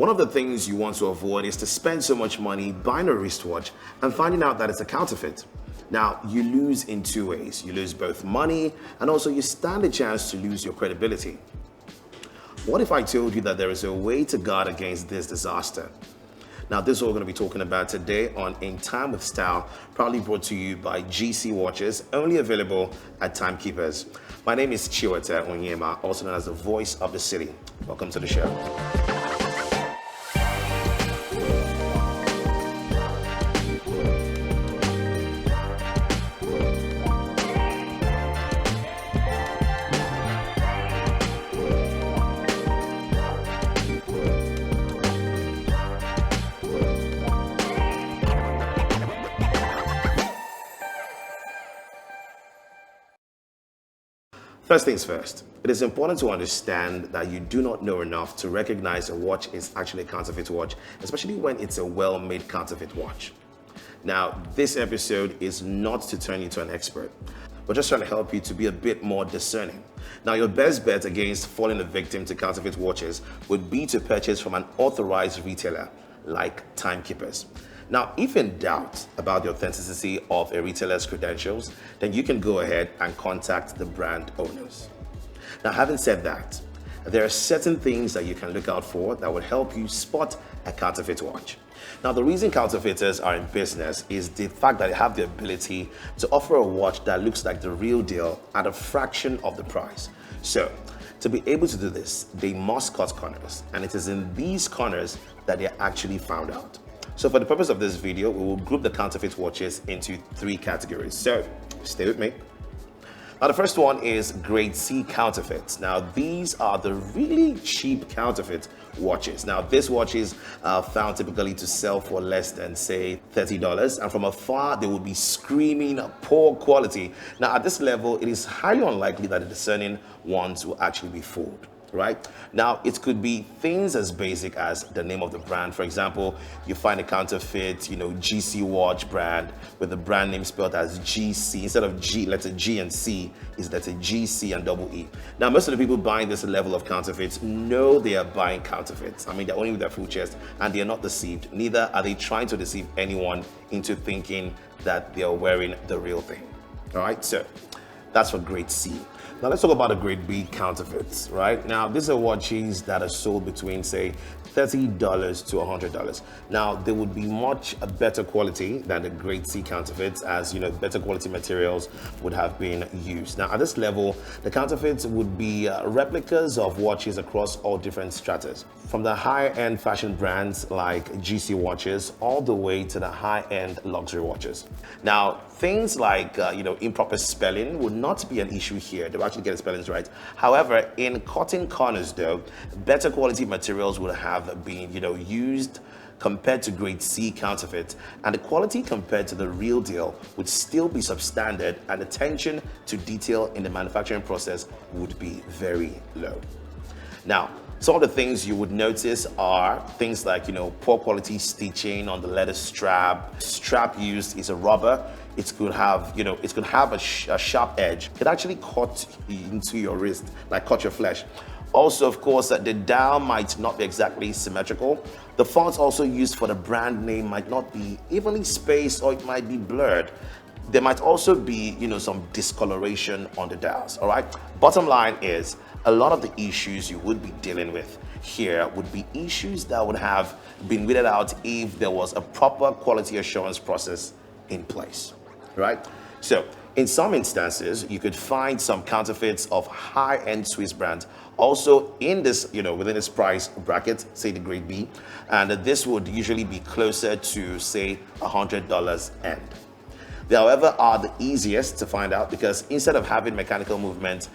One of the things you want to avoid is to spend so much money buying a wristwatch and finding out that it's a counterfeit. Now, you lose in two ways. You lose both money and also you stand a chance to lose your credibility. What if I told you that there is a way to guard against this disaster? Now, this is what we're going to be talking about today on In Time with Style, proudly brought to you by GC Watches, only available at Timekeepers. My name is Chiwete Onyema, also known as the voice of the city. Welcome to the show. First things first, it is important to understand that you do not know enough to recognize a watch is actually a counterfeit watch, especially when it's a well-made counterfeit watch. Now, this episode is not to turn you to an expert, but just trying to help you to be a bit more discerning. Now, your best bet against falling a victim to counterfeit watches would be to purchase from an authorized retailer like Timekeepers. Now, if in doubt about the authenticity of a retailer's credentials, then you can go ahead and contact the brand owners. Now, having said that, there are certain things that you can look out for that will help you spot a counterfeit watch. Now, the reason counterfeiters are in business is the fact that they have the ability to offer a watch that looks like the real deal at a fraction of the price. So, to be able to do this, they must cut corners, and it is in these corners that they're actually found out. So for the purpose of this video, we will group the counterfeit watches into three categories. So stay with me. Now, the first one is grade C counterfeits. Now, these are the really cheap counterfeit watches. Now, these watches are found typically to sell for less than, say, $30. And from afar, they will be screaming poor quality. Now, at this level, it is highly unlikely that the discerning ones will actually be fooled. Right? Now, it could be things as basic as the name of the brand. For example, you find a counterfeit, GC watch brand with the brand name spelled as GC. Instead of G, letter G and C, is letter GC and double E. Now, most of the people buying this level of counterfeits know they are buying counterfeits. I mean, they're only with their full chest and they are not deceived. Neither are they trying to deceive anyone into thinking that they are wearing the real thing. All right, so that's for grade C. Now let's talk about the grade B counterfeits, right? Now, these are watches that are sold between, say, $30 to $100. Now, they would be much better quality than the grade C counterfeits, as better quality materials would have been used. Now, at this level, the counterfeits would be replicas of watches across all different stratas, from the high-end fashion brands like GC watches all the way to the high-end luxury watches. Now, things like improper spelling would not be an issue here. They will actually get the spellings right. However, in cutting corners, though, better quality materials would have been used compared to grade C counterfeit, and the quality compared to the real deal would still be substandard, and attention to detail in the manufacturing process would be very low. Now, some of the things you would notice are things like, poor quality stitching on the leather strap. Strap used is a rubber. It could have, a sharp edge. It could actually cut into your wrist, like cut your flesh. Also, of course, the dial might not be exactly symmetrical. The fonts also used for the brand name might not be evenly spaced, or it might be blurred. There might also be, some discoloration on the dials, all right? Bottom line is, a lot of the issues you would be dealing with here would be issues that would have been weeded out if there was a proper quality assurance process in place, right? So, in some instances, you could find some counterfeits of high-end Swiss brands also in this, within this price bracket, say the grade B, and this would usually be closer to, say, $100 end. They, however, are the easiest to find out because instead of having mechanical movement,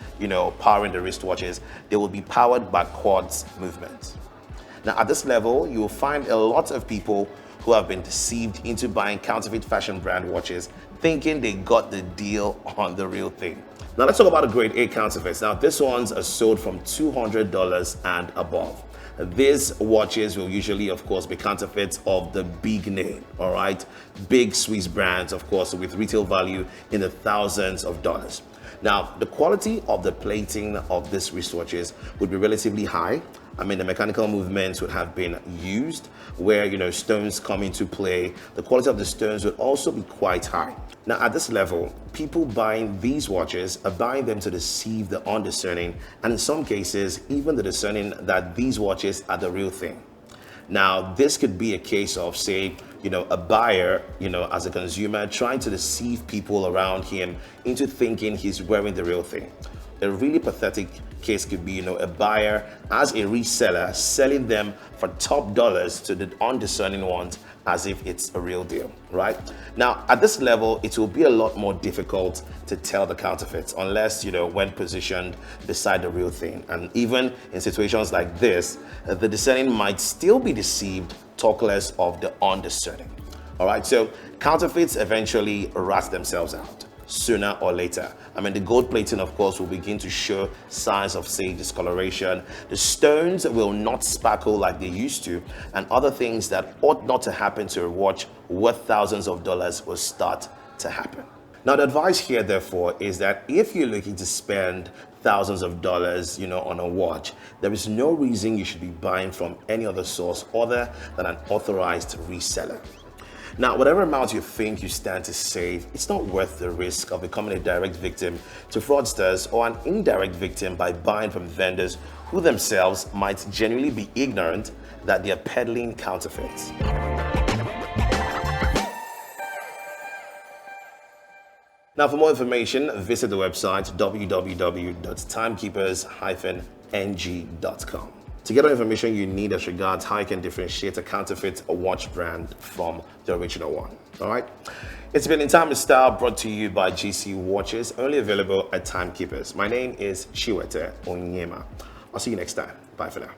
powering the wristwatches, they will be powered by quartz movement. Now, at this level, you will find a lot of people who have been deceived into buying counterfeit fashion brand watches, thinking they got the deal on the real thing. Now, let's talk about the grade A counterfeits. Now, these ones are sold from $200 and above. These watches will usually, of course, be counterfeits of the big name, all right? Big Swiss brands, of course, with retail value in the thousands of dollars. Now, the quality of the plating of these wristwatches would be relatively high. I mean, the mechanical movements would have been used where, stones come into play. The quality of the stones would also be quite high. Now, at this level, people buying these watches are buying them to deceive the undiscerning, and in some cases, even the discerning that these watches are the real thing. Now, this could be a case of, say, a buyer, as a consumer, trying to deceive people around him into thinking he's wearing the real thing. A really pathetic case could be, a buyer as a reseller selling them for top dollars to the undiscerning ones as if it's a real deal, right? Now, at this level, it will be a lot more difficult to tell the counterfeits unless, when positioned beside the real thing. And even in situations like this, the discerning might still be deceived, talk less of the undiscerning. All right, so counterfeits eventually rat themselves out sooner or later. I mean, the gold plating, of course, will begin to show signs of, say, discoloration. The stones will not sparkle like they used to, and other things that ought not to happen to a watch worth thousands of dollars will start to happen. Now, the advice here, therefore, is that if you're looking to spend thousands of dollars, on a watch, there is no reason you should be buying from any other source other than an authorized reseller. Now, whatever amount you think you stand to save, it's not worth the risk of becoming a direct victim to fraudsters or an indirect victim by buying from vendors who themselves might genuinely be ignorant that they are peddling counterfeits. Now, for more information, visit the website www.timekeepers-ng.com to get all information you need as regards how you can differentiate a counterfeit watch brand from the original one. All right? It's been In Time and Style, brought to you by GC Watches, only available at Timekeepers. My name is Chiwete Onyema. I'll see you next time. Bye for now.